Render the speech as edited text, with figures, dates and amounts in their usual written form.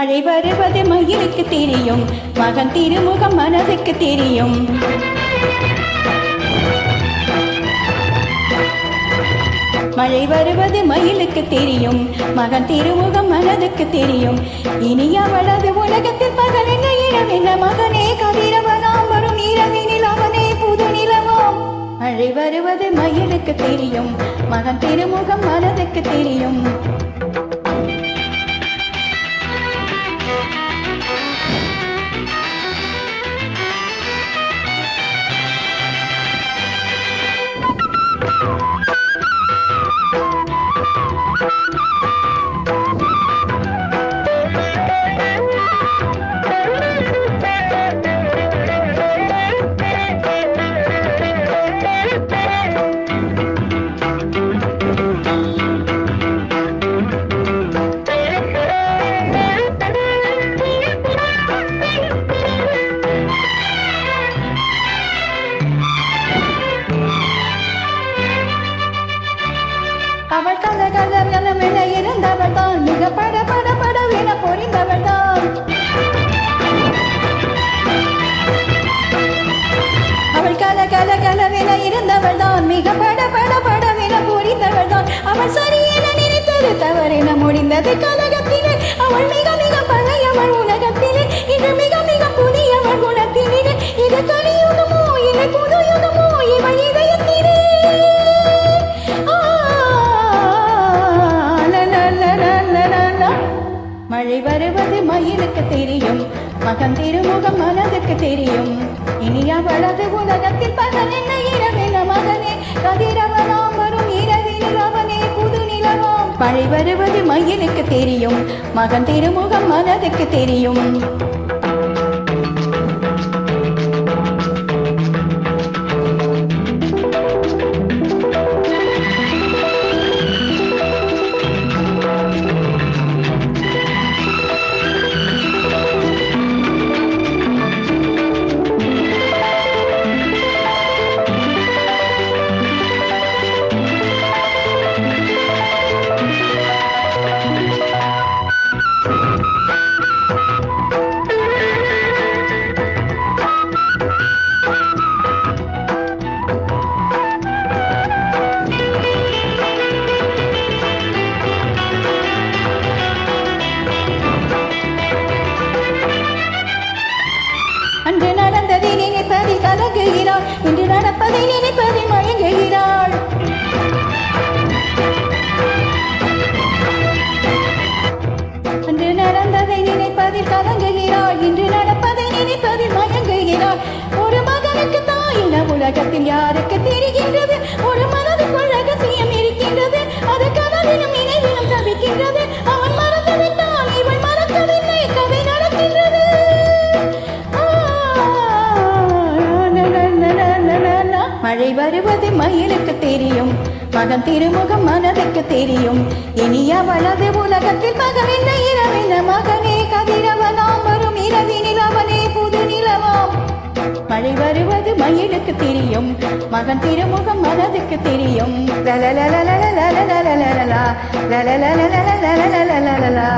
மழை வருவது மயிலுக்கு தெரியும், மகன் திருமுகம் மனதுக்கு தெரியும். மழை வருவது மயிலுக்கு தெரியும், மகன் திருமுகம் மனதுக்கு தெரியும். இனி அவளது உலகத்தில் பகலென்ன இரவென்ன, மகனே கதிரவனாம் வரும் இரவினில் அவனே புது நிலவாம். மழை வருவது மயிலுக்கு தெரியும், மகன் திருமுகம் மனதுக்கு தெரியும். அவள் கலகலவென இருந்தவள் தான், மிக பட பட படவென பொறிந்தவள் தான். அவள் கலகலவென இருந்தவள் தான், மிக பட பட படவென பொறிந்தவள் தான். அவள் சரியென நினைத்தது தவறென முடிந்தது கலகத்திலே. அவள் மிக மிக பழையவள் உலகத்திலே, இது மிக மிக புதியவள் குணத்திலே. இது கலியுகமோ இல்லை புது யுகமோ இவள் இதயத்திலே. மழை வருவது மயிலுக்கு தெரியும், மகன் திருமுகம் மனதுக்கு தெரியும். இனி அவளது உலகத்தில் பகலென்ன இரவென்ன, மகனே கதிரவனாம் வரும் இரவினில் அவனே புது நிலவாம். மழை வருவது மயிலுக்கு தெரியும், மகன் திருமுகம் மனதுக்கு தெரியும். அன்று நடந்ததை நினைப்பதில் கலங்குகிறாள், இன்று நடப்பதை நினைப்பதில் மயங்குகிறாள். அன்று நடந்ததை நினைப்பதில் கலங்குகிறாள், இன்று நடப்பதை நினைப்பதில் மயங்குகிறாள். ஒரு மகனுக்கு தாயின உலகத்தில் யாருக்கு தெரிகின்றது? ஒரு மனதுக்குள் ரகசியம் இருக்கின்றது, அது கனவிலும் நினைவிலும் தவிக்கின்றது. அவன் மறந்து விட்டான், இவள் மறக்கவில்லை, கதை நடக்கின்றது. மழை வருவது மயிலுக்கு தெரியும், மகன் திருமுகம் மனதுக்கு தெரியும். இனி அவளது உலகத்தில் பகலென்ன இரவென்ன, மகனே கதிரவனாம் வரும் இரவினில் அவனே புது நிலவாம். மழை வருவது மயிலுக்கு தெரியும், மகன் திருமுகம் மனதுக்கு தெரியும். லலலலலலலலலலலலலா, லலலலலலலலலலலலலா.